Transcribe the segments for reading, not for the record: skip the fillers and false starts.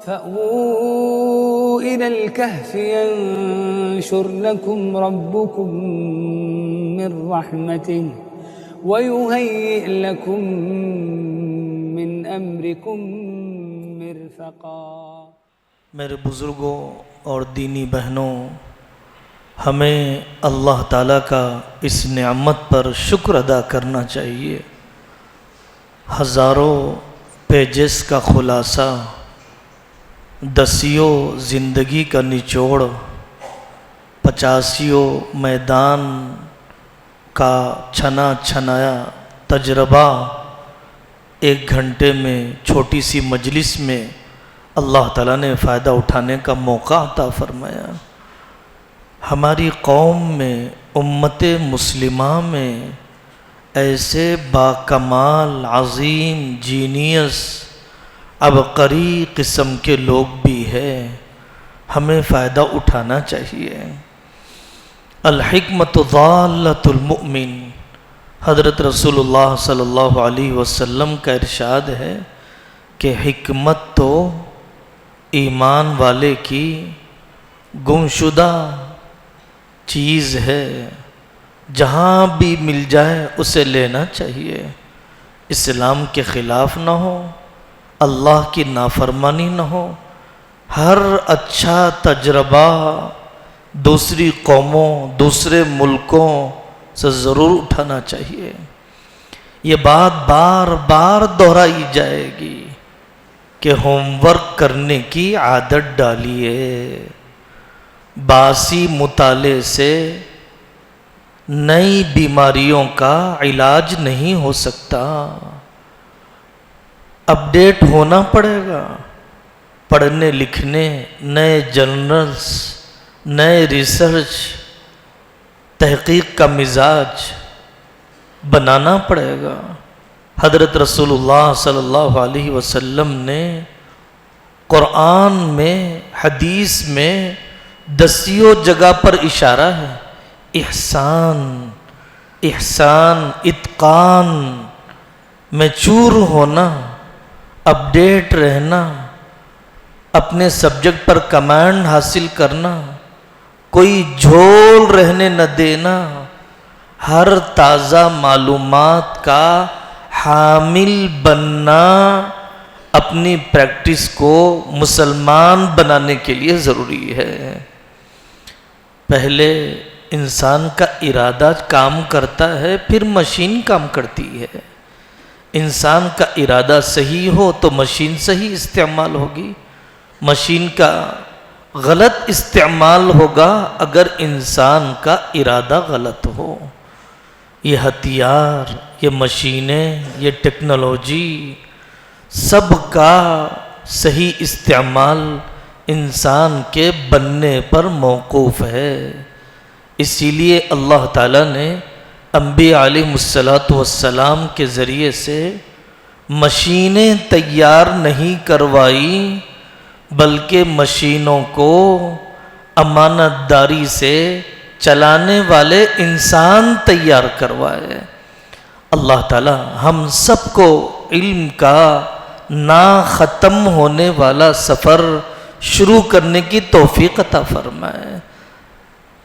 فأووا إلى الكهف ينشر لكم ربكم من رحمته ويهيئ لكم من أمركم مرفقا। मेरे बुज़ुर्गों और दीनी बहनों, हमें अल्लाह ताला का इस नेमत पर शुक्र अदा करना चाहिए। हज़ारों पेजेस का ख़ुलासा, दसियों ज़िंदगी का निचोड़, 85 मैदान का छना छनाया तजर्बा 1 घंटे में छोटी सी मजलिस में अल्लाह ताला ने फ़ायदा उठाने का मौका अता फरमाया। हमारी कौम में, उम्मत मुस्लिमा में ऐसे बाकमाल, अज़ीम, जीनियस, अबकरी किस्म के लोग भी हैं, हमें फ़ायदा उठाना चाहिए। अल हिकमतु ज़ाल्लतुल मुमिन, हज़रत रसूलुल्लाह सल्लल्लाहु अलैहि वसल्लम का इरशाद है कि हिकमत तो ईमान वाले की गुमशुदा चीज़ है, जहाँ भी मिल जाए उसे लेना चाहिए। इस्लाम के ख़िलाफ़ न हो, अल्लाह की नाफरमानी न हो। हर अच्छा तजर्बा दूसरी कौमों, दूसरे मुल्कों से ज़रूर उठाना चाहिए। ये बात बार बार दोहराई जाएगी कि होमवर्क करने की आदत डालिए। बासी मुताले से नई बीमारियों का इलाज नहीं हो सकता। अपडेट होना पड़ेगा, पढ़ने लिखने, नए जर्नल्स, नए रिसर्च, तहकीक का मिजाज बनाना पड़ेगा। हज़रत रसूलुल्लाह सल्लल्लाहु अलैहि वसल्लम ने कुरान में, हदीस में दसियों जगह पर इशारा है। इहसान, इहसान, इत्कान, मैचूर होना, अपडेट रहना, अपने सब्जेक्ट पर कमांड हासिल करना, कोई झोल रहने न देना, हर ताज़ा मालूमात का हामिल बनना अपनी प्रैक्टिस को मुसलमान बनाने के लिए ज़रूरी है। पहले इंसान का इरादा काम करता है, फिर मशीन काम करती है। इंसान का इरादा सही हो तो मशीन सही इस्तेमाल होगी, मशीन का गलत इस्तेमाल होगा अगर इंसान का इरादा गलत हो। ये हथियार, ये मशीनें, ये टेक्नोलॉजी, सब का सही इस्तेमाल इंसान के बनने पर मौकूफ़ है। इसीलिए अल्लाह ताला ने अंबिया अलैहिमुस्सलातु वस्सलाम के ज़रिए से मशीनें तैयार नहीं करवाई, बल्कि मशीनों को अमानतदारी से चलाने वाले इंसान तैयार करवाए। अल्लाह ताला हम सबको इल्म का ना ख़त्म होने वाला सफ़र शुरू करने की तौफीक अता फरमाए।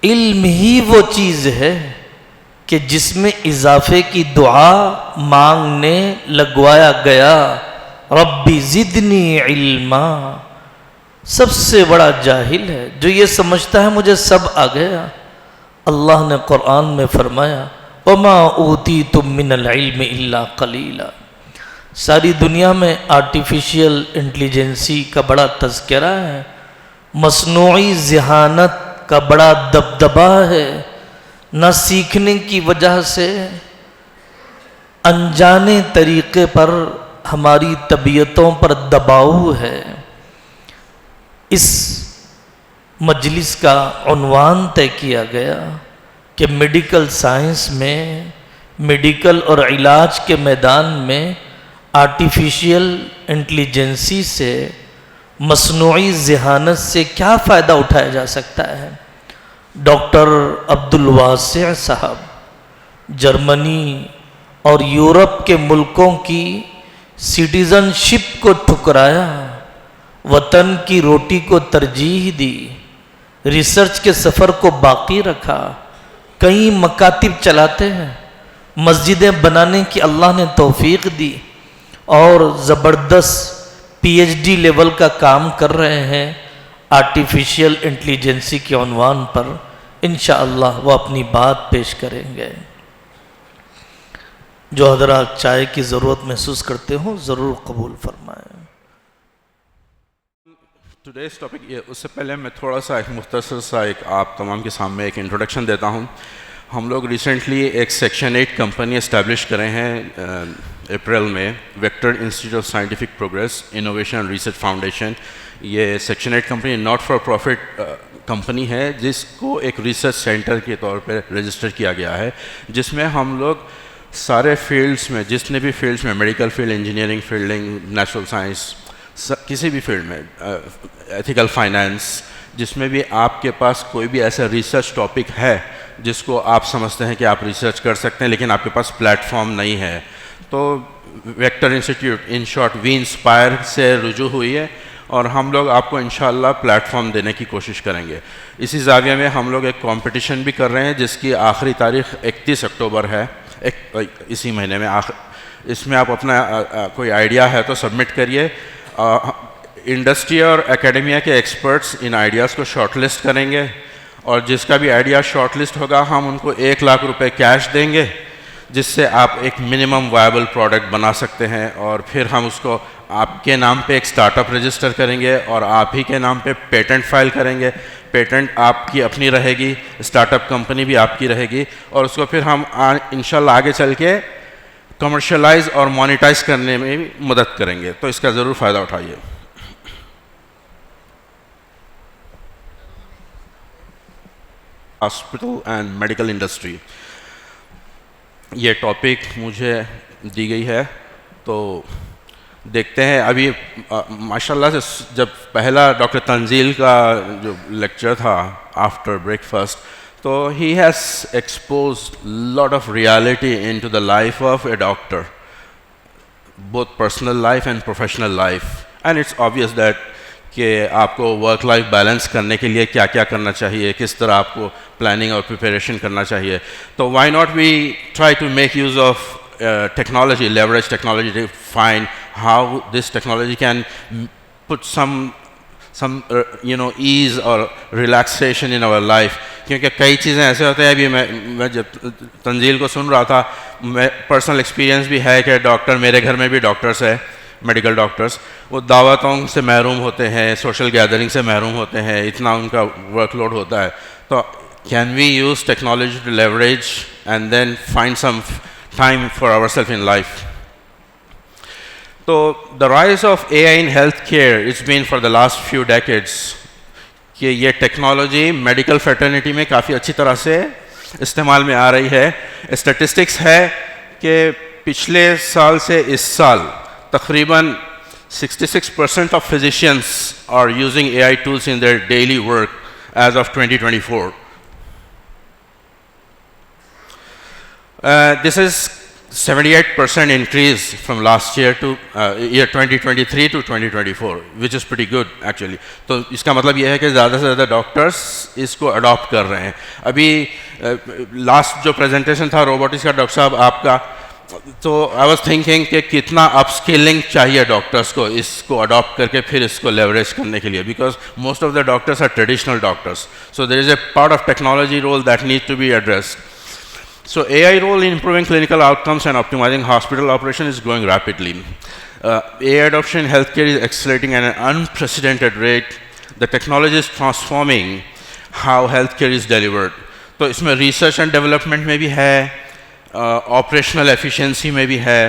इल्म ही वो चीज़ है कि जिसमें इजाफे की दुआ मांगने लगवाया गया, रब्बी ज़िदनी इल्मा। सबसे बड़ा जाहिल है जो ये समझता है मुझे सब आ गया। अल्लाह ने कुरान में फरमाया, वमा ऊतीतुम मिनल इल्मि इल्ला कलीला। सारी दुनिया में आर्टिफिशियल इंटेलिजेंसी का बड़ा तज़किरा है, मसनूई ज़हानत का बड़ा दबदबा है। न सीखने की वजह से अनजाने तरीक़े पर हमारी तबीयतों पर दबाव है। इस मजलिस का उन्वान तय किया गया कि मेडिकल साइंस में, मेडिकल और इलाज के मैदान में आर्टिफिशियल इंटेलिजेंसी से, मसनूई ज़हानत से क्या फ़ायदा उठाया जा सकता है। डॉक्टर अब्दुल वासिअ साहब जर्मनी और यूरोप के मुल्कों की सिटीज़नशिप को ठुकराया वतन की रोटी को तरजीह दी, रिसर्च के सफ़र को बाकी रखा, कई मकातिब चलाते हैं, मस्जिदें बनाने की अल्लाह ने तौफीक दी और ज़बरदस्त पीएचडी लेवल का काम कर रहे हैं आर्टिफिशियल इंटेलिजेंसी के उन्वान पर। इंशाअल्लाह वो अपनी बात पेश करेंगे। जो हज़रात चाय की ज़रूरत महसूस करते हो ज़रूर कबूल फरमाएं। टुडेज़ टॉपिक ये, उससे पहले मैं थोड़ा सा एक मुख्तसर सा एक आप तमाम के सामने एक इंट्रोडक्शन देता हूँ। हम लोग रिसेंटली एक सेक्शन 8 कंपनी इस्टेब्लिश करे हैं अप्रैल में, Vector Institute of Scientific Progress Innovation and Research Foundation. ये section 8 company not for profit company है, जिसको एक रिसर्च सेंटर के तौर पर रजिस्टर किया गया है, जिसमें हम लोग सारे फील्ड्स में, जितने भी फील्ड्स में, medical field, engineering fielding, natural science, किसी भी फील्ड में, एथिकल फाइनेंस, जिसमें भी आपके पास कोई भी ऐसा रिसर्च टॉपिक है जिसको आप समझते हैं कि आप रिसर्च कर सकते हैं लेकिन आपके पास प्लेटफॉर्म नहीं है, तो Vector Institute, in short we inspire से रुजू हुई है और हम लोग आपको इंशाअल्लाह प्लेटफॉर्म देने की कोशिश करेंगे। इसी जाविया में हम लोग एक कंपटीशन भी कर रहे हैं जिसकी आखिरी तारीख 31 अक्टूबर है, इसी महीने में। इसमें आप अपना कोई आइडिया है तो सबमिट करिए। इंडस्ट्री और एकेडमिया के एक्सपर्ट्स इन आइडियाज़ को शॉर्टलिस्ट करेंगे और जिसका भी आइडिया शॉर्टलिस्ट होगा हम उनको 1 लाख रुपए कैश देंगे, जिससे आप एक मिनिमम वायबल प्रोडक्ट बना सकते हैं और फिर हम उसको आपके नाम पे एक स्टार्टअप रजिस्टर करेंगे और आप ही के नाम पे पेटेंट फाइल करेंगे। पेटेंट आपकी अपनी रहेगी, स्टार्टअप कंपनी भी आपकी रहेगी और उसको फिर हम इंशाल्लाह आगे चल के कमर्शलाइज और मोनेटाइज करने में भी मदद करेंगे, तो इसका ज़रूर फ़ायदा उठाइए। हॉस्पिटल एंड मेडिकल इंडस्ट्री, ये टॉपिक मुझे दी गई है, तो देखते हैं। अभी माशाल्लाह से जब पहला डॉक्टर तंजील का जो लेक्चर था आफ्टर ब्रेकफास्ट, तो he has exposed lot of reality into the life of a doctor, both personal life and professional life, and it's obvious that कि आपको वर्क लाइफ बैलेंस करने के लिए क्या क्या करना चाहिए, किस तरह आपको प्लानिंग और प्रिपरेशन करना चाहिए। तो why not we try to make use of technology, leverage technology to find how this technology can put some ease or relaxation in our life। क्योंकि कई चीज़ें ऐसे होते हैं, अभी मैं जब तंजील को सुन रहा था, मैं पर्सनल एक्सपीरियंस भी है कि डॉक्टर, मेरे घर में भी डॉक्टर्स है, मेडिकल डॉक्टर्स, वो दावतों से महरूम होते हैं, सोशल गैदरिंग से महरूम होते हैं, इतना उनका वर्कलोड होता है। तो can we use technology to leverage and then find some time for ourselves in life. तो the rise of AI in health care, it's been for the last few decades कि ये टेक्नोलॉजी मेडिकल फ्रेटर्निटी में काफ़ी अच्छी तरह से इस्तेमाल में आ रही है। स्टैटिस्टिक्स है कि पिछले साल से इस साल तकरीबन 66% of physicians are using AI tools in their daily work as of 2024. This is 78% increase from last year to year 2023 to 2024, which is pretty good actually. तो इसका मतलब यह है कि ज़्यादा से ज़्यादा डॉक्टर्स इसको अडॉप्ट कर रहे हैं। अभी लास्ट जो प्रेजेंटेशन था रोबोटिक्स का डॉक्टर साहब आपका, तो आई वॉज थिंकिंग कि कितना अपस्किलिंग चाहिए डॉक्टर्स को इसको अडॉप्ट करके फिर इसको लेवरेज करने के लिए, because most of the doctors are traditional doctors, so there is a part of technology role that need to be addressed. So AI role in improving clinical outcomes and optimizing hospital operation is growing rapidly. AI adoption in healthcare is accelerating at an unprecedented rate. The technology is transforming how healthcare is delivered. तो इसमें research and development में भी है, operational efficiency में भी है,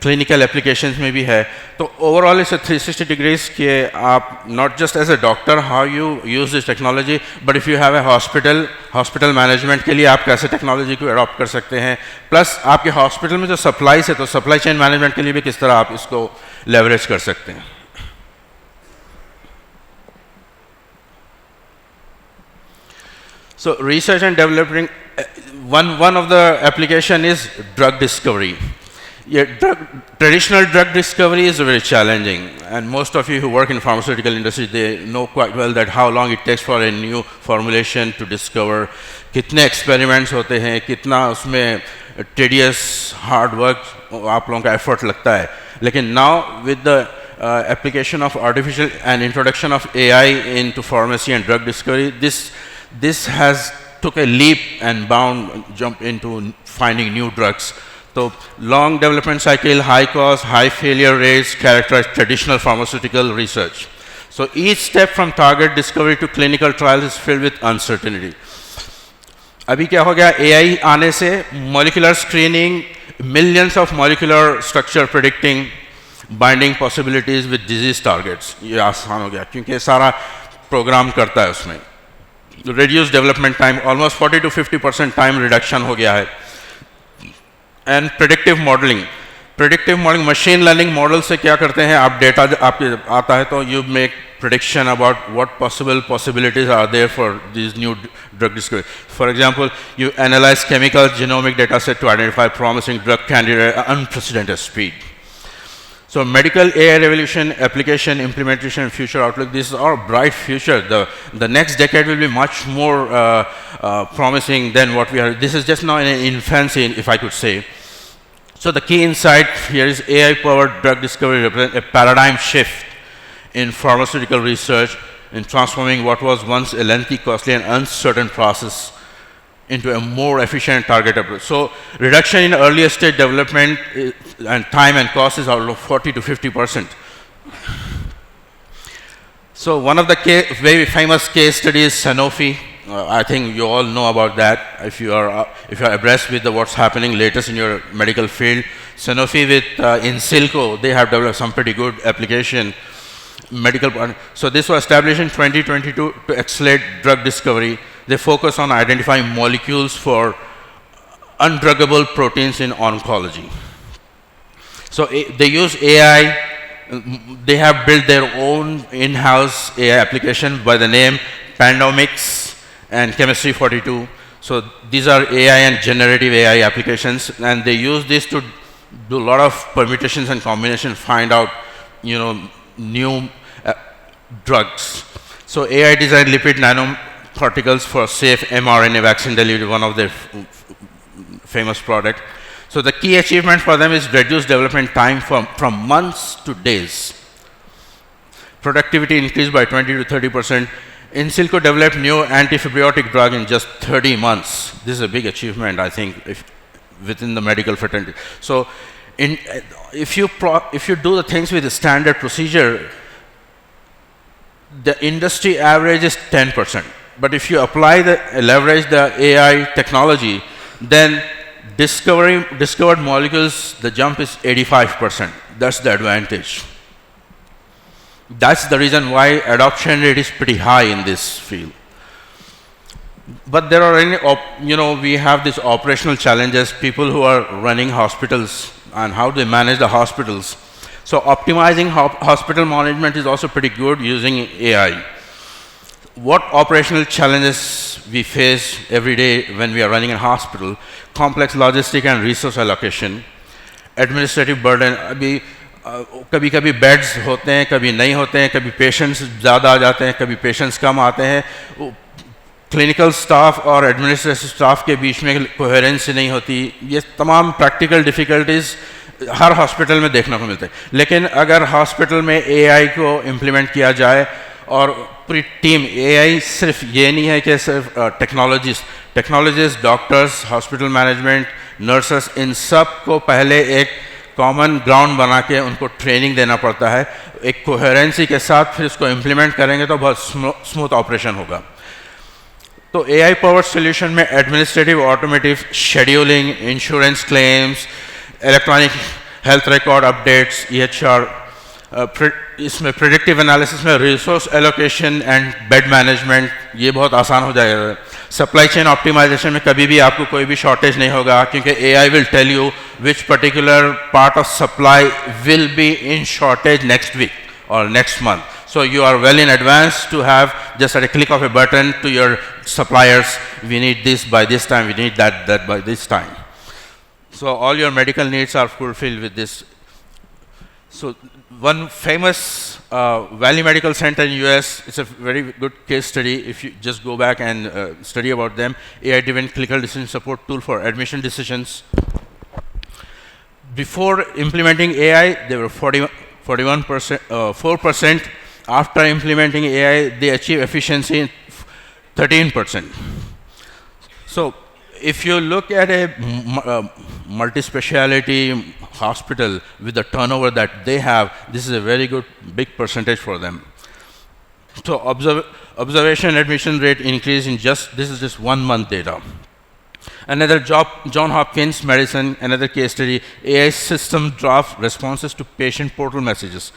clinical applications में भी है। तो overall it's a 360 degrees कि आप not just as a doctor how you use this technology, but if you have a hospital management के लिए आप कैसे technology को adopt कर सकते हैं, plus आपके hospital में जो supplies है तो supply chain management के लिए भी किस तरह आप इसको leverage कर सकते हैं। So research and developing, one of the application is drug discovery. Yeah, traditional drug discovery is very challenging. and most of you who work in pharmaceutical industry, they know quite well that how long it takes for a new formulation to discover, कितने experiments होते हैं, कितना उसमें tedious hard work आप लोगों का effort लगता है. लेकिन now with the application of artificial and introduction of AI into pharmacy and drug discovery, this has took a leap and bound jump into finding new drugs. So long development cycle, high cost, high failure rates characterize traditional pharmaceutical research. So each step from target discovery to clinical trials is filled with uncertainty. अभी क्या हो गया, AI आने से molecular screening, millions of molecular structure predicting binding possibilities with disease targets, ये आसान हो गया क्योंकि सारा प्रोग्राम करता है उसमें. Reduced development time, almost 40 to 50% time reduction हो गया है. And predictive modeling, machine learning model से क्या करते हैं, आप डेटा आपके आता है तो you make prediction about what possibilities are there for these new drug discovery. For example, you analyze chemical genomic data set to identify promising drug candidate at unprecedented speed. So medical AI revolution, application, implementation, future outlook, this is our bright future. The next decade will be much more promising than what we are. This is just now in infancy, if I could say. So the key insight here is AI-powered drug discovery represents a paradigm shift in pharmaceutical research in transforming what was once a lengthy, costly, and uncertain process into a more efficient target approach. So reduction in earlier stage development and time and cost is around 40 to 50%. So one of the very famous case studies, Sanofi. I think you all know about that. If you are abreast with what's happening latest in your medical field, Sanofi with Insilco, they have developed some pretty good application. So this was established in 2022 to accelerate drug discovery. They focus on identifying molecules for undruggable proteins in oncology. So they use AI. They have built their own in-house AI application by the name Pandomics and Chemistry 42. So these are AI and generative AI applications, and they use this to do a lot of permutations and combinations, find out, new drugs. So AI designed lipid nanoparticles for safe mRNA vaccine delivery, one of their famous product. So the key achievement for them is reduced development time from months to days. Productivity increased by 20 to 30%. Insilco developed new antifibrotic drug in just 30 months. This is a big achievement, I think, within the medical fraternity. So if you do the things with a standard procedure, the industry average is 10%. But if you leverage the AI technology, then discovered molecules, the jump is 85%. That's the advantage. That's the reason why adoption rate is pretty high in this field. But there are we have these operational challenges, people who are running hospitals and how they manage the hospitals. So optimizing hospital management is also pretty good using AI. What operational challenges we face every day when we are running a hospital? Complex logistic and resource allocation, administrative burden. कभी beds होते हैं, कभी नहीं होते हैं, कभी patients ज़्यादा आ जाते हैं, कभी पेशेंट्स कम आते हैं. क्लिनिकल स्टाफ और एडमिनिस्ट्रेटिव स्टाफ के बीच में कोहेरेंस नहीं होती. ये तमाम प्रैक्टिकल डिफ़िकल्टीज़ हर हॉस्पिटल में देखने को मिलते हैं. लेकिन अगर हॉस्पिटल में AI को इम्प्लीमेंट किया जाए और पूरी टीम, AI सिर्फ ये नहीं है कि सिर्फ technologists, doctors, hospital management, nurses, इन सब को पहले एक कॉमन ग्राउंड बना के उनको ट्रेनिंग देना पड़ता है. एक कोहेरेंसी के साथ फिर इसको इम्प्लीमेंट करेंगे तो बहुत स्मूथ ऑपरेशन होगा. तो AI पावर्ड सोल्यूशन में administrative automotive scheduling, insurance claims, electronic health record updates, EHR, इसमें प्रेडिक्टिव एनालिसिस में resource allocation and bed management, ये बहुत आसान हो जाएगा. सप्लाई चेन ऑप्टिमाइजेशन में कभी भी आपको कोई भी शॉर्टेज नहीं होगा क्योंकि AI will tell you which particular part of supply will be in shortage next week or next month. So you are well in advance to have just at a click of a button to your suppliers, we need this by this time, we need that by this time. So all your medical needs are fulfilled with this. So one famous Valley Medical Center in US, it's a very good case study if you just go back and study about them. AI-driven clinical decision support tool for admission decisions. Before implementing AI, they were 41%, 4%. After implementing AI, they achieve efficiency 13%. So if you look at a multi-speciality hospital with the turnover that they have, this is a very good big percentage for them. So observation admission rate increase in this is just 1 month data. Another John Hopkins Medicine, another case study, AI system draft responses to patient portal messages.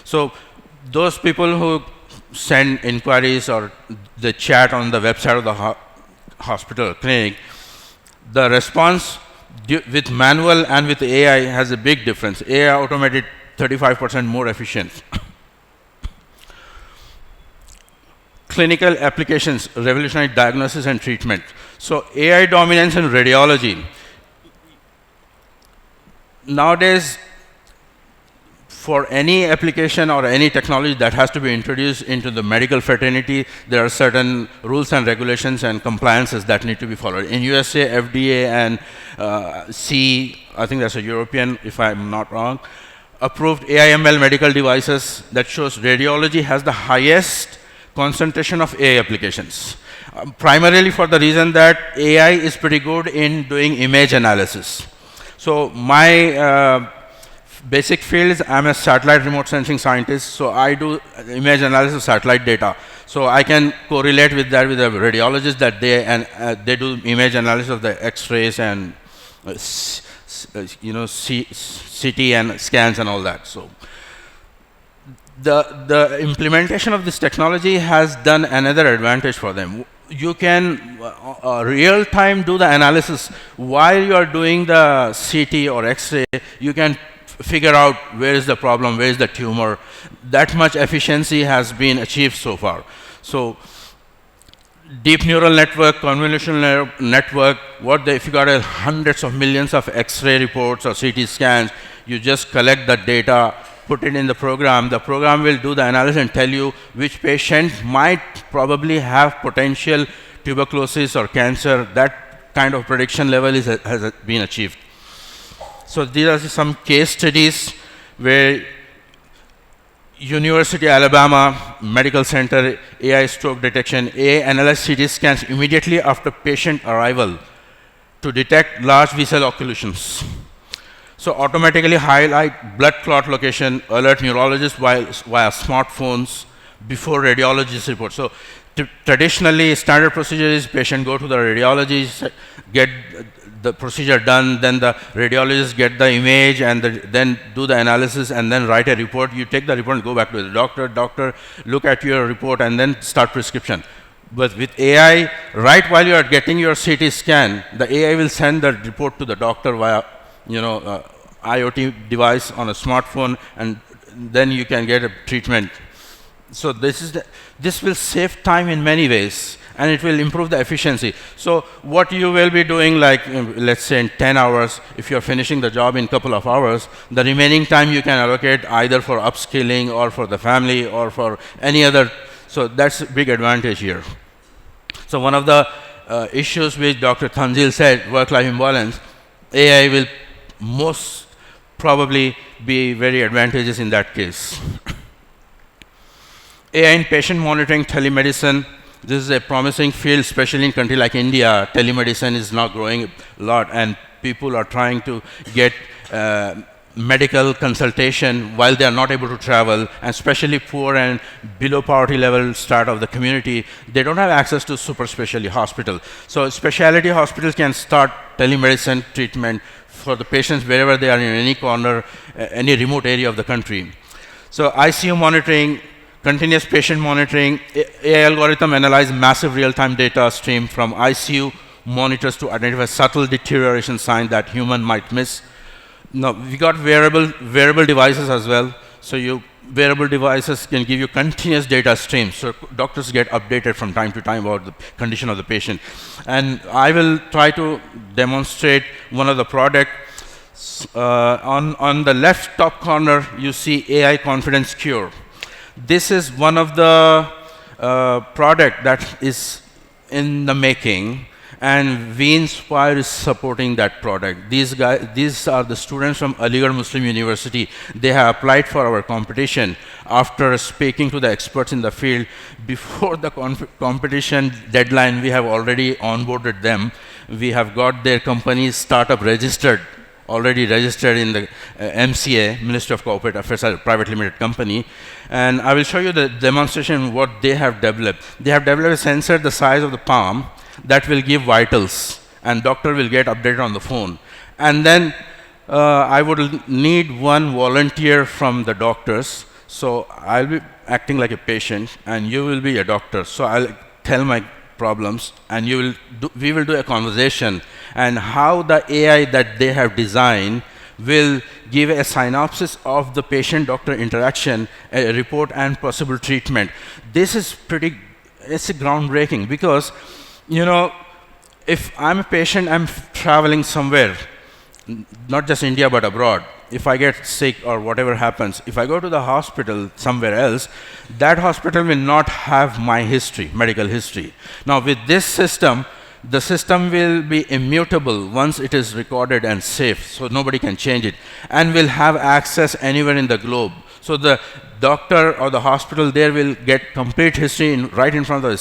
So those people who send inquiries or the chat on the website of the hospital or clinic, the response with manual and with AI has a big difference. AI automated 35% more efficient. Clinical applications, revolutionary diagnosis and treatment. So AI dominance in radiology. Nowadays, for any application or any technology that has to be introduced into the medical fraternity, there are certain rules and regulations and compliances that need to be followed. In USA, FDA and I think that's a European, if I'm not wrong, approved AI/ML medical devices that shows radiology has the highest concentration of AI applications. Primarily for the reason that AI is pretty good in doing image analysis. So my basic field is I'm a satellite remote sensing scientist, so I do image analysis of satellite data. So I can correlate with that with the radiologists that they do image analysis of the X-rays and CT and scans and all that. So the implementation of this technology has done another advantage for them. You can real time do the analysis while you are doing the CT or X-ray. You can figure out where is the problem, where is the tumor. That much efficiency has been achieved so far. So deep neural network, convolutional network, if you got hundreds of millions of X-ray reports or CT scans, you just collect the data, put it in the program will do the analysis and tell you which patient might probably have potential tuberculosis or cancer. That kind of prediction level has been achieved. So these are some case studies where University of Alabama Medical Center AI stroke detection, AI analyzed CT scans immediately after patient arrival to detect large vessel occlusions. So automatically highlight blood clot location, alert neurologists via smartphones before radiologist report. So traditionally, standard procedure is patient go to the radiologist, get the procedure done, then the radiologist get the image and then do the analysis and then write a report. You take the report and go back to the doctor look at your report and then start prescription. But with AI, right while you are getting your CT scan, the AI will send the report to the doctor via IoT device on a smartphone, and then you can get a treatment. So this will save time in many ways, and it will improve the efficiency. So what you will be doing, like let's say in 10 hours, if you're finishing the job in a couple of hours, the remaining time you can allocate either for upskilling or for the family or for any other. So that's a big advantage here. So one of the issues which Dr. Tanzil said, work-life imbalance, AI will most probably be very advantageous in that case. AI in patient monitoring, telemedicine. This is a promising field, especially in a country like India. Telemedicine is now growing a lot, and people are trying to get medical consultation while they are not able to travel, and especially poor and below poverty level start of the community, they don't have access to super specialty hospital. So specialty hospitals can start telemedicine treatment for the patients wherever they are in any corner, any remote area of the country. So ICU monitoring, continuous patient monitoring, AI algorithm analyze massive real-time data stream from ICU monitors to identify subtle deterioration signs that human might miss. Now, we got wearable devices as well. So wearable devices can give you continuous data streams. So doctors get updated from time to time about the condition of the patient. And I will try to demonstrate one of the product. On the left top corner, you see AI Confidence Cure. This is one of the product that is in the making, and VInspire is supporting that product. These are the students from Aligarh Muslim University. They have applied for our competition after speaking to the experts in the field. Before the competition deadline, we have already onboarded them. We have got their company's startup registered, already registered in the MCA, Ministry of Corporate Affairs, a private limited company. And I will show you the demonstration what they have developed. They have developed a sensor the size of the palm that will give vitals, and doctor will get updated on the phone. And then I would need one volunteer from the doctors. So I'll be acting like a patient, and you will be a doctor. So I'll tell my problems, and we will do a conversation, and how the AI that they have designed will give a synopsis of the patient-doctor interaction, a report, and possible treatment. This is it's groundbreaking, because, you know, if I'm a patient, I'm traveling somewhere, not just India but abroad. If I get sick or whatever happens, if I go to the hospital somewhere else, that hospital will not have my history, medical history. Now with this system, the system will be immutable once it is recorded and saved, so nobody can change it, and will have access anywhere in the globe. So the doctor or the hospital there will get complete history right in front of the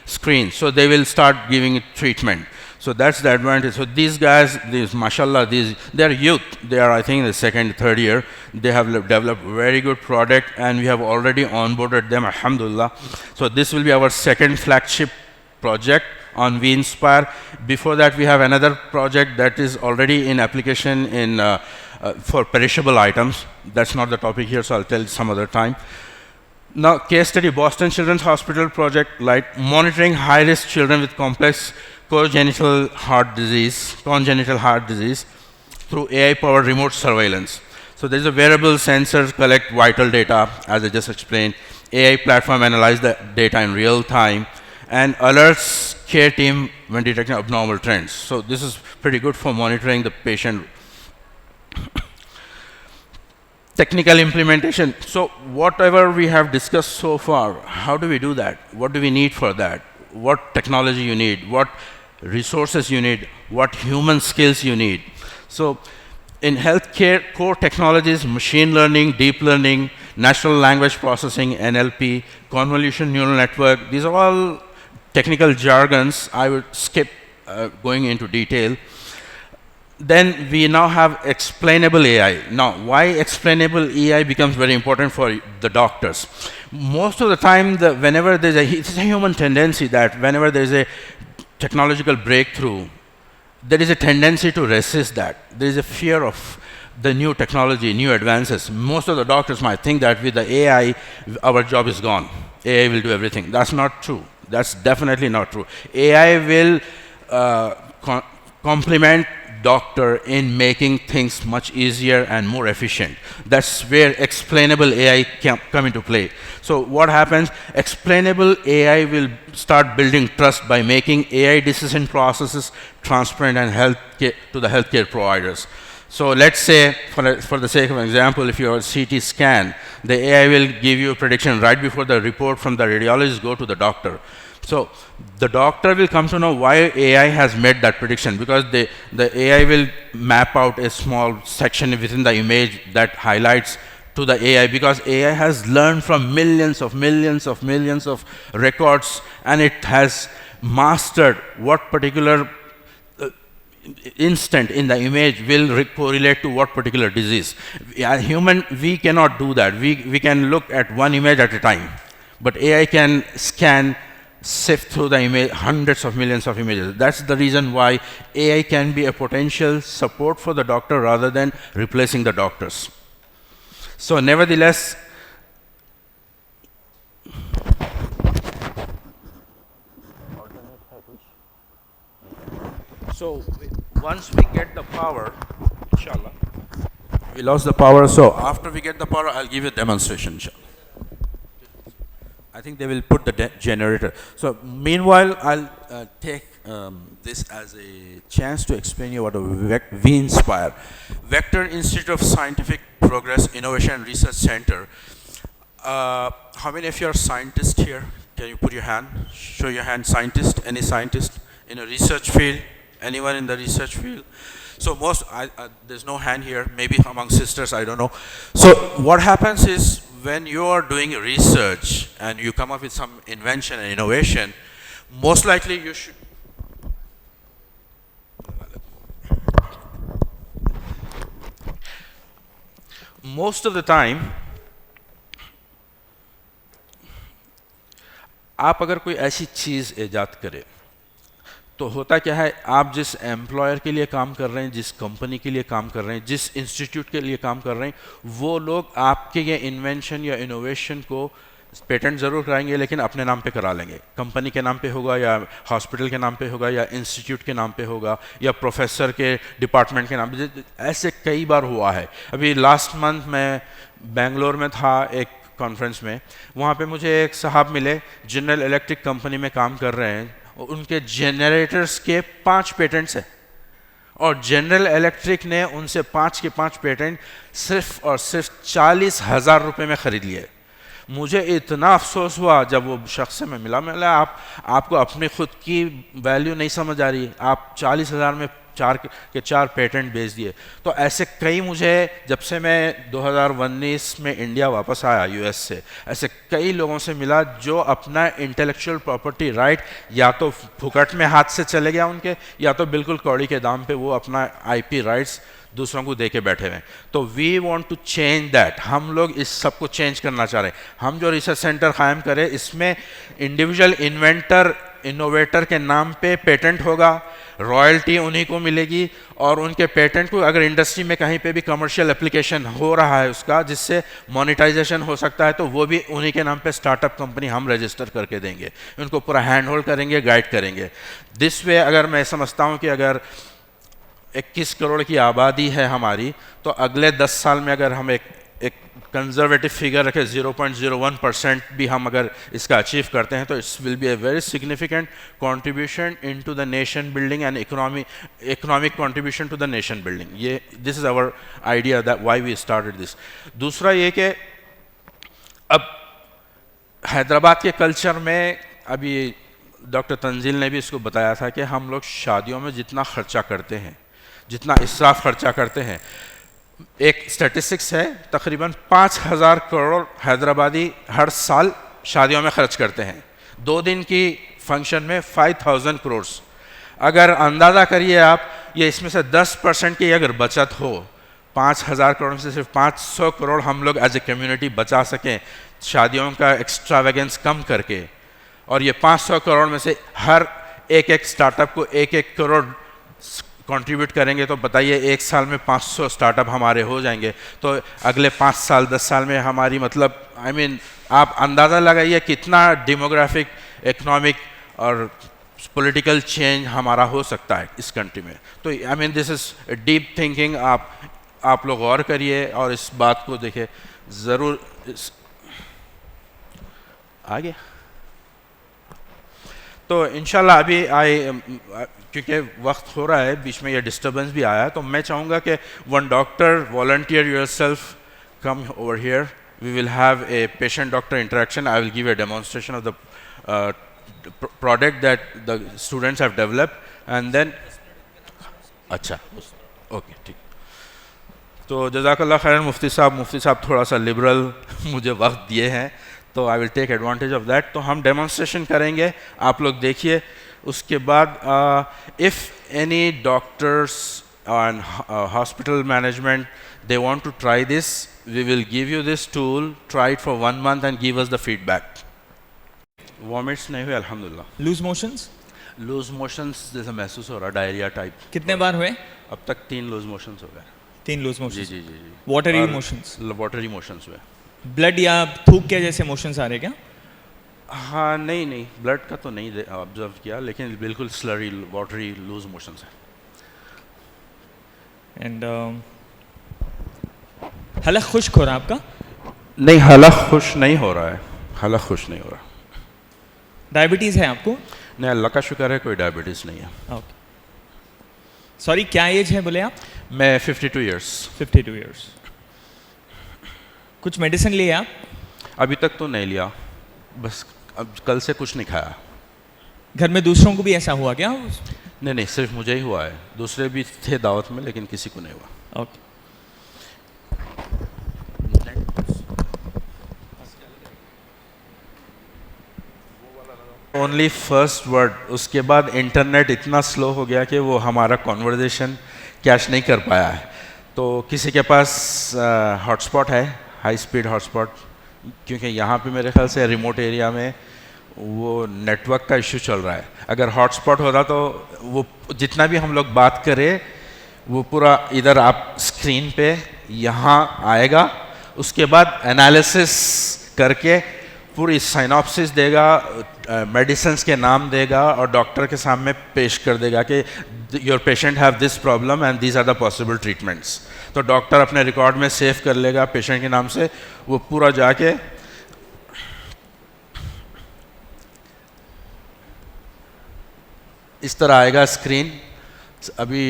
screen, so they will start giving it treatment. So that's the advantage. So these guys, mashallah, they are youth. They are, I think, in the second, third year. They have developed very good product, and we have already onboarded them, alhamdulillah. So this will be our second flagship project on VInspire. Before that, we have another project that is already in application for perishable items. That's not the topic here, so I'll tell some other time. Now, case study, Boston Children's Hospital project, like monitoring high-risk children with complex congenital heart disease through AI-powered remote surveillance. So there's a wearable sensor collect vital data, as I just explained. AI platform analyze the data in real time and alerts care team when detecting abnormal trends. So this is pretty good for monitoring the patient. Technical implementation. So whatever we have discussed so far, how do we do that? What do we need for that? What technology you need? What resources you need? What human skills you need? So in healthcare, core technologies, machine learning, deep learning, natural language processing, NLP, convolution neural network, these are all technical jargons. I would skip going into detail. Then we now have explainable AI. Now, why explainable AI becomes very important for the doctors? Most of the time, whenever it's a human tendency that whenever there's a technological breakthrough, there is a tendency to resist that. There is a fear of the new technology, new advances. Most of the doctors might think that with the AI, our job is gone. AI will do everything. That's not true. That's definitely not true. AI will complement doctor in making things much easier and more efficient. That's where explainable AI can come into play. So what happens? Explainable AI will start building trust by making AI decision processes transparent and to the healthcare providers. So let's say, for the sake of an example, if you have a CT scan, the AI will give you a prediction right before the report from the radiologist go to the doctor. So the doctor will come to know why AI has made that prediction, because the AI will map out a small section within the image that highlights to the AI, because AI has learned from millions of records, and it has mastered what particular instant in the image will correlate to what particular disease. Human, we cannot do that. We can look at one image at a time, but AI can sift through the image, hundreds of millions of images. That's the reason why AI can be a potential support for the doctor rather than replacing the doctors. So nevertheless, so once we get the power, inshallah, we lost the power. So after we get the power, I'll give you a demonstration, inshallah. I think they will put the generator. So meanwhile, I'll take this as a chance to explain you what we inspire. Vector Institute of Scientific Progress, Innovation and Research Center. How many of you are scientists here? Can you put your hand? Show your hand. Scientist? Any scientist in a research field? Anyone in the research field? So there's no hand here. Maybe among sisters, I don't know. So what happens is when you are doing research and you come up with some invention and innovation, most likely you should. Most of the time, आप अगर कोई ऐसी चीज़ ईजाद करें तो होता क्या है, आप जिस एम्प्लॉयर के लिए काम कर रहे हैं, जिस कंपनी के लिए काम कर रहे हैं, जिस इंस्टीट्यूट के लिए काम कर रहे हैं, वो लोग आपके ये इन्वेंशन या इनोवेशन को पेटेंट ज़रूर कराएंगे लेकिन अपने नाम पे करा लेंगे। कंपनी के नाम पे होगा या हॉस्पिटल के नाम पे होगा या इंस्टीट्यूट के नाम पे होगा या प्रोफेसर के डिपार्टमेंट के नाम पे। ऐसे कई बार हुआ है। अभी लास्ट मंथ मैं बेंगलोर में था एक कॉन्फ्रेंस में, वहाँ पे मुझे एक साहब मिले, जनरल इलेक्ट्रिक कंपनी में काम कर रहे हैं, उनके जनरेटर्स के 5 पेटेंट्स हैं और जनरल इलेक्ट्रिक ने उनसे 5 के 5 पेटेंट सिर्फ और सिर्फ 40,000 रुपये में ख़रीद लिए। मुझे इतना अफसोस हुआ जब वो शख्स से मैं मिला, आपको अपनी खुद की वैल्यू नहीं समझ आ रही, आप 40,000 में 4 पेटेंट बेच दिए। तो ऐसे कई, मुझे जब से मैं 2019 में इंडिया वापस आया यूएस से, ऐसे कई लोगों से मिला जो अपना इंटेलेक्चुअल प्रॉपर्टी राइट या तो फुकट में हाथ से चले गया उनके, या तो बिल्कुल कौड़ी के दाम पे वो अपना आईपी राइट्स दूसरों को दे के बैठे हुए हैं। तो we want to change that. हम लोग इस सब को चेंज करना चाह रहे हैं। हम जो रिसर्च सेंटर कायम करें, इसमें इंडिविजुअल इन्वेंटर इनोवेटर के नाम पे पेटेंट होगा, रॉयल्टी उन्हीं को मिलेगी और उनके पेटेंट को अगर इंडस्ट्री में कहीं पे भी कमर्शियल एप्लीकेशन हो रहा है उसका, जिससे मोनेटाइजेशन हो सकता है, तो वो भी उन्हीं के नाम पे स्टार्टअप कंपनी हम रजिस्टर करके देंगे, उनको पूरा हैंड होल्ड करेंगे, गाइड करेंगे। दिस वे अगर मैं समझता हूँ कि अगर 21 करोड़ की आबादी है हमारी, तो अगले 10 साल में अगर हम एक कंजर्वेटिव फिगर रखें 0.01% भी हम अगर इसका अचीव करते हैं, तो it's will be a very significant contribution into the nation building and economic contribution to the nation building. ये this is our idea that why we started this. दूसरा ये कि अब हैदराबाद के कल्चर में, अभी डॉक्टर तंजील ने भी इसको बताया था कि हम लोग शादियों में जितना खर्चा करते हैं, जितना इसराफ खर्चा करते हैं, एक स्टैटिस्टिक्स है तकरीबन 5,000 करोड़ हैदराबादी हर साल शादियों में खर्च करते हैं। 2 दिन की फंक्शन में 5,000 करोड़। अगर अंदाज़ा करिए आप, ये इसमें से 10% की अगर बचत हो, 5,000 करोड़ में से सिर्फ 500 करोड़ हम लोग एज ए कम्युनिटी बचा सकें शादियों का एक्स्ट्रावेगेंस कम करके, और ये 500 करोड़ में से हर एक स्टार्टअप को 1-1 करोड़ कंट्रीब्यूट करेंगे, तो बताइए 1 साल में 500 स्टार्टअप हमारे हो जाएंगे। तो अगले 5 साल 10 साल में हमारी, मतलब आप अंदाज़ा लगाइए कितना डेमोग्राफिक, इकोनॉमिक और पॉलिटिकल चेंज हमारा हो सकता है इस कंट्री में। तो दिस इज़ डीप थिंकिंग। आप लोग गौर करिए और इस बात को देखिए ज़रूर। आगे तो इंशाल्लाह अभी क्योंकि वक्त हो रहा है, बीच में ये डिस्टर्बेंस भी आया, तो मैं चाहूँगा कि one doctor volunteer yourself, come over here, we will have a patient doctor interaction. I will give a demonstration of the product that the students have developed and then. अच्छा, ओके, ठीक। तो जज़ाकल्लाह खैरन मुफ्ती साहब थोड़ा सा लिबरल मुझे वक्त दिए हैं, तो I will take advantage of that. तो हम डेमोन्स्ट्रेशन करेंगे, आप लोग देखिए। उसके बाद if any doctors and hospital management they want to try this, we will give you this tool, try it for 1 month and give us the feedback. Vomits नहीं हुए अल्हम्दुलिल्लाह। लूज मोशंस जैसा महसूस हो रहा, डायरिया टाइप। कितने बार हुए अब तक? 3 लूज मोशंस हो गए। 3 लूज मोशंस? जी। Watery motions? वाटरी मोशंस हुए। ब्लड या थूक के जैसे मोशंस आ रहे क्या? हाँ, नहीं, ब्लड का तो नहीं ऑब्जर्व किया, लेकिन बिल्कुल स्लरी, वाटरी, लूज मोशंस है। एंड हलक खुश्क हो रहा है आपका? नहीं, हलक खुश नहीं हो रहा है, हलक खुश नहीं हो रहा। डायबिटीज़ है आपको? नहीं, अल्लाह का शुक्र है कोई डायबिटीज़ नहीं है। ओके, सॉरी क्या एज है बोले आप? मैं 52 ईयर्स। 52 ईयर्स। कुछ मेडिसिन लिए आप? अभी तक तो नहीं लिया, बस अब कल से कुछ नहीं खाया। घर में दूसरों को भी ऐसा हुआ क्या? नहीं नहीं, सिर्फ मुझे ही हुआ है, दूसरे भी थे दावत में लेकिन किसी को नहीं हुआ। ओके, ओनली फर्स्ट वर्ड, उसके बाद इंटरनेट इतना स्लो हो गया कि वो हमारा कॉन्वर्जेशन कैच नहीं कर पाया है। तो किसी के पास हॉटस्पॉट है, हाई स्पीड हॉटस्पॉट, क्योंकि यहाँ पे मेरे ख्याल से रिमोट एरिया में वो नेटवर्क का इशू चल रहा है। अगर हॉटस्पॉट होता तो वो जितना भी हम लोग बात करें वो पूरा इधर आप स्क्रीन पे यहाँ आएगा, उसके बाद एनालिसिस करके पूरी साइनॉप्सिस देगा, मेडिसिन्स के नाम देगा और डॉक्टर के सामने पेश कर देगा कि your patient have this problem and these are the possible treatments. तो डॉक्टर अपने रिकॉर्ड में सेव कर लेगा पेशेंट के नाम से, वो पूरा जाके इस तरह आएगा स्क्रीन। अभी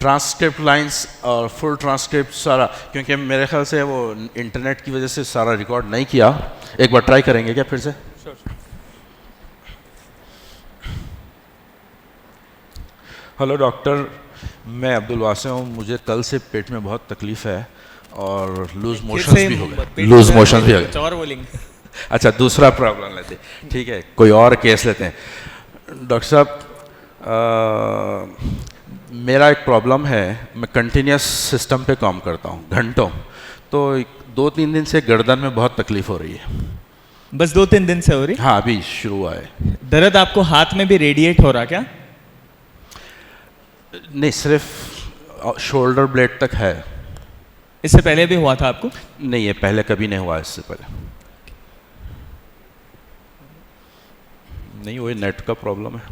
ट्रांसक्रिप्ट लाइंस और फुल ट्रांसक्रिप्ट सारा, क्योंकि मेरे ख्याल से वो इंटरनेट की वजह से सारा रिकॉर्ड नहीं किया। एक बार ट्राई करेंगे क्या फिर से? हेलो डॉक्टर, मैं अब्दुल वासे हूँ। मुझे कल से पेट में बहुत तकलीफ है और लूज मोशंस भी हो गए। लूज मोशंस भी हो गए। और बोलेंगे। अच्छा, दूसरा प्रॉब्लम लेते हैं, ठीक है, कोई और केस लेते हैं। डॉक्टर साहब, मेरा एक प्रॉब्लम है, मैं कंटिन्यूस सिस्टम पे काम करता हूँ घंटों, तो 2-3 दिन से गर्दन में बहुत तकलीफ हो रही है। बस 2-3 दिन से हो रही? हाँ, अभी शुरू हुआ है। दर्द आपको हाथ में भी रेडिएट हो रहा क्या? नहीं, सिर्फ शोल्डर ब्लेड तक है। इससे पहले भी हुआ था आपको? नहीं, ये पहले कभी नहीं हुआ इससे पहले। नहीं, वो नेट का प्रॉब्लम है।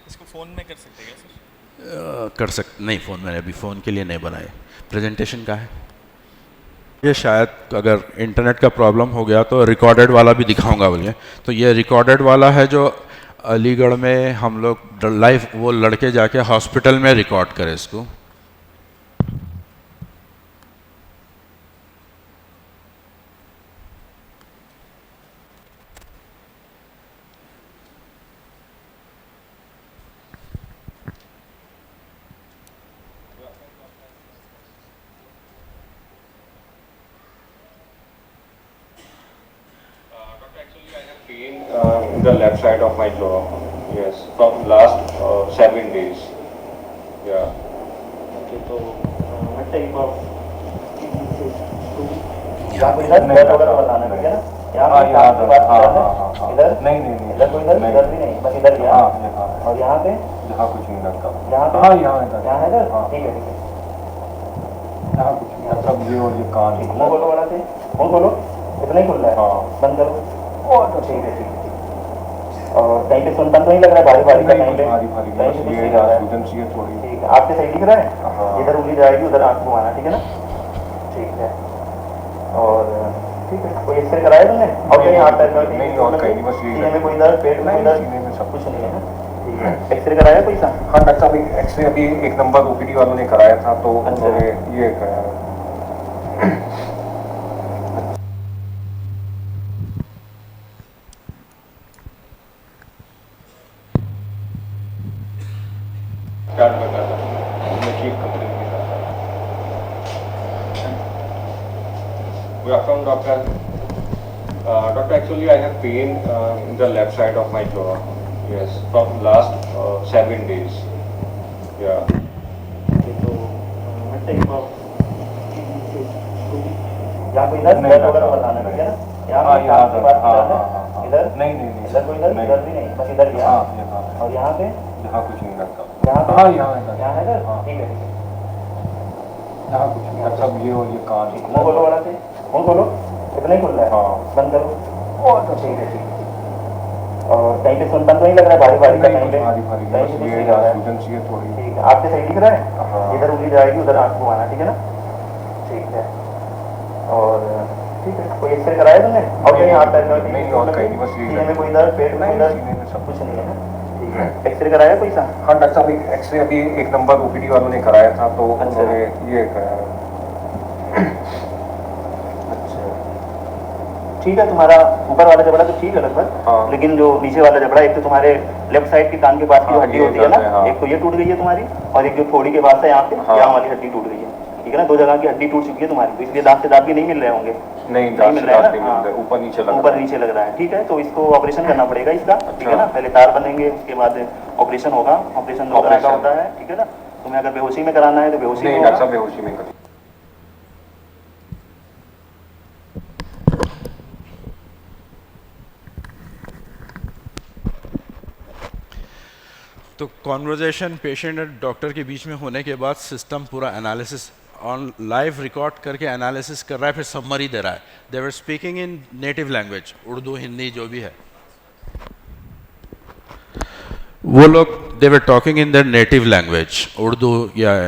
इसको फोन में कर सकते हैं क्या सर? कर सकते नहीं, फ़ोन मैंने अभी फ़ोन के लिए नहीं बनाए, प्रेजेंटेशन का है ये। शायद अगर इंटरनेट का प्रॉब्लम हो गया तो रिकॉर्डेड वाला भी दिखाऊंगा बोलिए। तो ये रिकॉर्डेड वाला है जो अलीगढ़ में हम लोग लाइव वो लड़के जाके हॉस्पिटल में रिकॉर्ड करे इसको। In the left side of my jaw, yes, from last 7 days. Yeah. Okay, so what type of इधर दर्द वगैरह बताने लगे ना? यहाँ पे बात इधर नहीं इधर कोई दर्द भी नहीं, बस इधर यहाँ और यहाँ पे यहाँ कुछ नहीं लगता। यहाँ पे यहाँ है इधर, ठीक है यहाँ कुछ नहीं, सब ये और ये कान मुँह खोलो वाला से, मुँह खोलो, इतना ही खुल रहा है, बंद करो और ठीक है। और कहीं पे सुनता तो नहीं लग रहा है भारी भारी का? कहीं पे सूजन सी है थोड़ी। ठीक है, आपके सही दिख रहा है? इधर उंगली जाएगी, उधर आंख घुमाना, ठीक है ना? ठीक है। और ठीक है, कोई एक्सरे कराया तुमने? और कहीं हाथ पैर में नहीं? और कहीं नहीं, बस सीने में कोई दर्द, पेट में कोई दर्द? सीने में सब कुछ नहीं है ना? ठीक है, एक्सरे कराया कोई सा? हाँ डॉक्टर साहब, एक्सरे अभी 1 नंबर ओपीडी वालों ने कराया था, तो ये कराया। Good afternoon, doctor. Doctor, actually I have pain in the left side of my jaw. Yes, from last 7 days. Yeah. Okay, so what type of यहाँ कोई दर्द वगैरह बताने लगे ना? यहाँ पे बात इधर नहीं इधर कोई दर्द भी नहीं, बस इधर यहाँ और यहाँ पे यहाँ कुछ नहीं लगता। यहाँ पे यहाँ है इधर, ठीक है यहाँ कुछ नहीं, सब ये और ये कान मुँह खोलो वाला से, मुँह खोलो, इतना ही खुल रहा है, बंद करो और ठीक है। और कहीं पे सुनपन तो नहीं लग रहा है भारी भारी का, कहीं पे कहीं से ठीक लग रहा है। ठीक है, आपके सही दिख रहा है, इधर उंगली जाएगी उधर आंख घुमाना, ठीक है ना? ठीक है। और ठीक है, कोई एक्सरे कराया तुमने? और कहीं हाथ पैर नहीं, और कहीं बस सीने में कोई दर्द, पेट में दर्द, सब कुछ नहीं है ना? ठीक है। एक्सरे कराया कोई सा? हाँ डॉक्टर साहब, एक्सरे अभी 1 नंबर ओपीडी वालों ने कराया था, तो उन्होंने ये कराया। ठीक है, तुम्हारा ऊपर वाला जबड़ा तो ठीक है लगभग, हाँ। लेकिन जो नीचे वाला जबड़ा, एक तो तुम्हारे लेफ्ट साइड के कान के पास की जो हड्डी होती है ना, हाँ। एक तो ये टूट गई है तुम्हारी, और एक जो थोड़ी के पास है यहाँ पे, हाँ। यहाँ वाली हड्डी टूट गई है, ठीक है ना? 2 जगह की हड्डी टूट चुकी है तुम्हारी, तो इसलिए दांत से दांत भी नहीं मिल रहे होंगे। नहीं मिल रहा है ना? ऊपर नीचे लग ऊपर नीचे लग रहा है, ठीक है। तो इसको ऑपरेशन करना पड़ेगा इसका, ठीक है ना? पहले तार बनेंगे, उसके बाद ऑपरेशन होगा। ऑपरेशन 2 तरह का होता है, ठीक है ना? तुम्हें अगर बेहोशी में कराना है तो बेहोशी में नहीं डॉक्टर साहब, बेहोशी में करिए। तो कॉन्वर्जेशन पेशेंट और डॉक्टर के बीच में होने के बाद सिस्टम पूरा एनालिसिस ऑन लाइव रिकॉर्ड करके एनालिसिस कर रहा है, फिर समरी दे रहा है। They were speaking in native language, Urdu Hindi जो भी है, वो लोग they were talking in their native language, Urdu या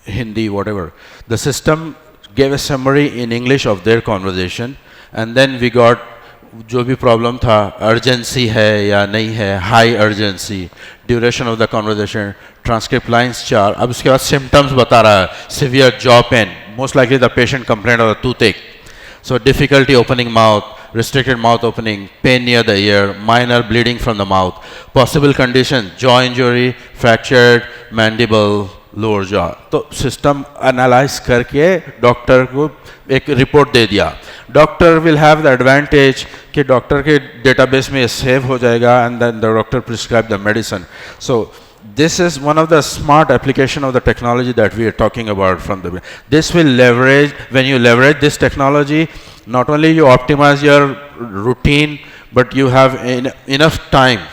Hindi whatever. The system gave a summary in English of their conversation, and then we got जो भी प्रॉब्लम था, अर्जेंसी है या नहीं है, high urgency, duration of the conversation, transcript lines 4। अब उसके बाद सिम्टम्स बता रहा है, severe jaw pen, most likely the patient complaint of the tooth एक, so difficulty opening mouth, restricted mouth opening, pain near the ear, minor bleeding from the mouth, possible condition, jaw injury, fractured mandible, lower jaw. तो system analyse करके doctor को एक report दे दिया। Doctor will have the advantage कि doctor के database में ये सेव हो जाएगा, and then the doctor prescribe the medicine. So this is one of the smart application of the technology that we are talking about from the. This will leverage, when you leverage this technology, not only you optimize your routine, but you have enough time,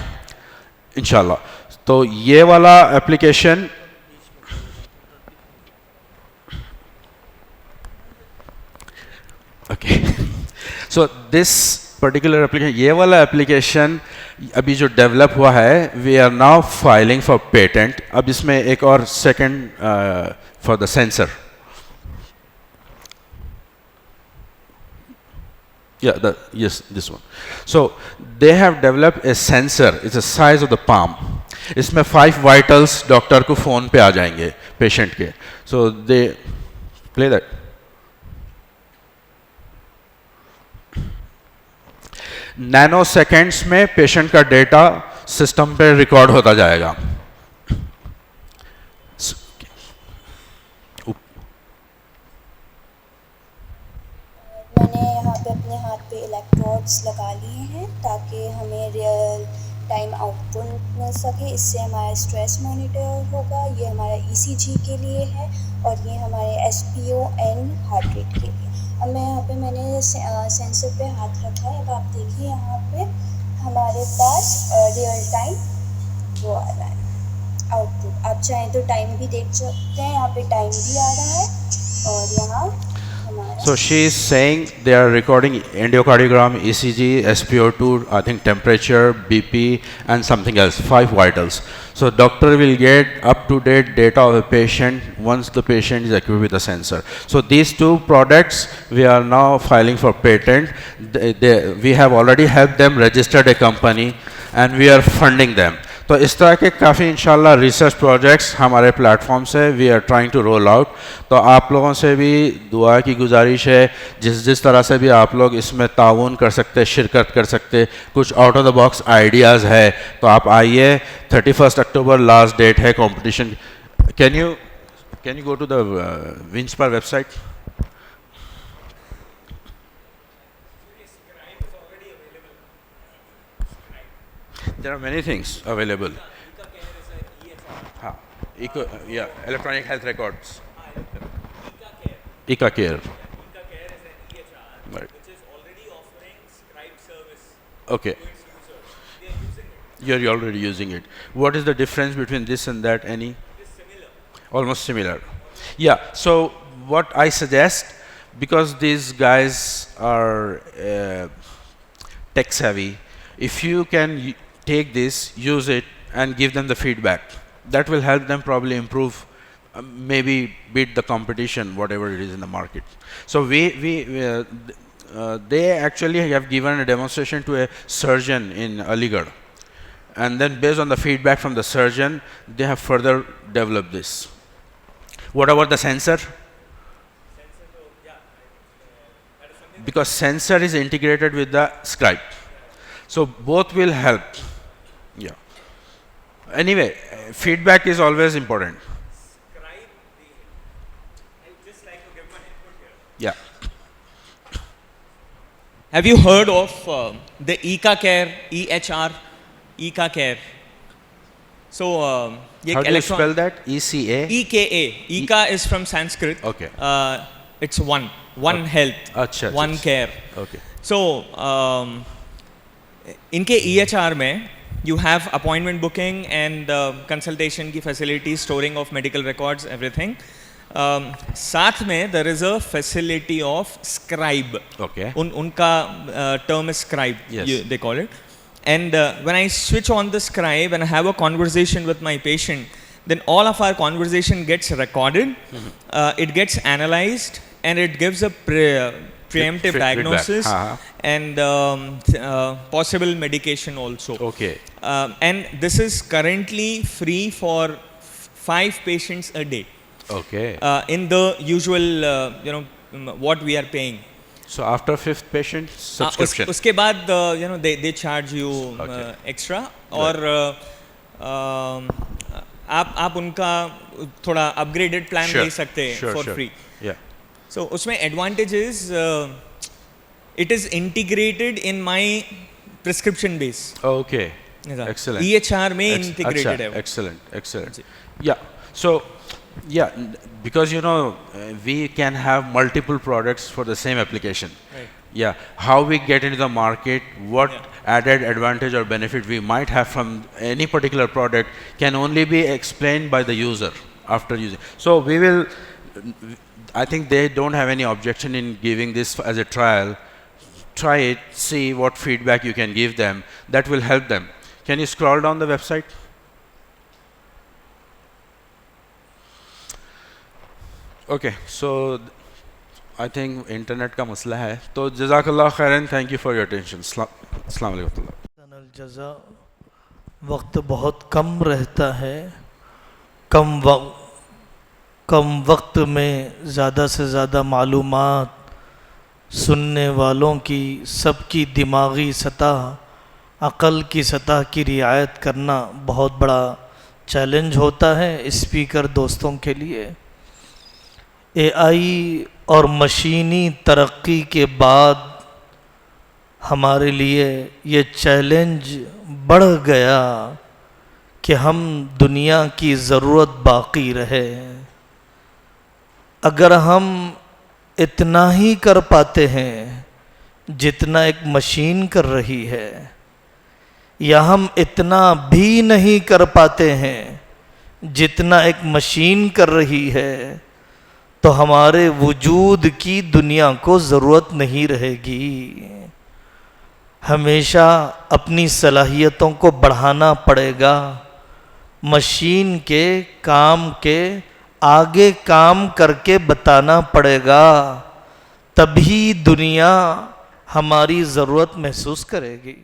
inshallah. तो ये वाला application okay. So this particular application, ये वाला application अभी जो develop हुआ है, we are now filing for patent. अब इसमें एक और second for the sensor, yes, this one. So they have developed a sensor, it's the size of the palm. इसमें 5 vitals डॉक्टर को फोन पे आ जाएंगे पेशेंट के। So they play that. Nano seconds में पेशेंट का डेटा सिस्टम पे record होता जाएगा। मैंने यहाँ पे अपने हाथ पे इलेक्ट्रोड्स लगा लिए हैं ताकि हमें रियल टाइम आउटपुट मिल सके। इससे हमारा स्ट्रेस मॉनिटर होगा। ये हमारा ECG के लिए है और ये हमारे SPO एंड हार्ट रेट के लिए। अब मैं यहाँ पे मैंने सेंसर पे हाथ रखा है। अब आप देखिए यहाँ पे हमारे पास रियल टाइम वो आ रहा है आउटपुट। आप चाहें तो टाइम भी देख सकते हैं, यहाँ पे टाइम भी आ रहा है और यहाँ हमारा। So she is saying they are recording electrocardiogram, ECG, SpO2, I think temperature, BP, and something else, 5 vitals. So doctor will get up-to-date data of a patient once the patient is equipped with a sensor. So these 2 products we are now filing for patent. We have already helped them register a company and we are funding them. तो इस तरह के काफ़ी इंशाल्लाह research projects हमारे platform से we are trying to roll out. तो आप लोगों से भी दुआ की गुजारिश है, जिस तरह से भी आप लोग इसमें ताउन कर सकते, शिरकत कर सकते, कुछ out of the box ideas है तो आप आइए। 31 अक्टूबर लास्ट डेट है competition. Can you go to the Winsper website? There are many things available. हाँ, electronic health records. Ika Care. Right. Which is already offering scribe service. Okay. To its users. They are using it. You're already using it. What is the difference between this and that? Any? It is similar. Almost similar. Yeah. So what I suggest, because these guys are tech savvy, If you can take this, use it, and give them the feedback, that will help them probably improve, maybe beat the competition, whatever it is in the market. So they actually have given a demonstration to a surgeon in Aligarh, and then based on the feedback from the surgeon, they have further developed this. What about the sensor? Because sensor is integrated with the scribe, so both will help. Yeah. Anyway, feedback is always important. Yeah. Have you heard of the ECA Care, EHR, ECA Care? So, how do you spell that? ECA? EKA. ECA is from Sanskrit. Okay. It's one health, अच्छा, one अच्छा. care. Okay. So, इनके EHR में you have appointment booking and consultation की facilities, storing of medical records, everything. साथ में there is a facility of scribe. Okay. उनका term is scribe, Yes. they call it. And when I switch on the scribe and I have a conversation with my patient, then all of our conversation gets recorded, it gets analyzed, and it gives a preemptive diagnosis and possible medication also. Okay. And this is currently free for 5 patients a day. Okay. In the usual, what we are paying. So after 5th patient, subscription. उसके बाद they charge you extra, और आप उनका थोड़ा upgraded plan ले सकते हैं for free. Yeah. So उसमें advantage is it is integrated in my prescription base. Okay. Excellent. EHR में integrated है. Excellent. Yeah. So, yeah, because we can have multiple products for the same application. Right. Yeah. How we get into the market, what added advantage or benefit we might have from any particular product can only be explained by the user after using. So we will, I think they don't have any objection in giving this as a trial. Try it, see what feedback you can give them. That will help them. Can you scroll down the website? Okay, so I think internet का मसला है. तो जज़ाकल्लाह खैरन, thank you for your attention. अस्सलाम वालेकुम. जज़ा वक्त बहुत कम रहता है, कम वक्त में ज़्यादा से ज़्यादा मालूमात सुनने वालों की सबकी दिमागी सतह, अक़ल की सतह की रियायत करना बहुत बड़ा चैलेंज होता है स्पीकर दोस्तों के लिए। एआई और मशीनी तरक्की के बाद हमारे लिए ये चैलेंज बढ़ गया कि हम दुनिया की ज़रूरत बाकी रहे। अगर हम इतना ही कर पाते हैं जितना एक मशीन कर रही है, या हम इतना भी नहीं कर पाते हैं जितना एक मशीन कर रही है, तो हमारे वजूद की दुनिया को ज़रूरत नहीं रहेगी। हमेशा अपनी सलाहियतों को बढ़ाना पड़ेगा, मशीन के काम के आगे काम करके बताना पड़ेगा, तभी दुनिया हमारी ज़रूरत महसूस करेगी।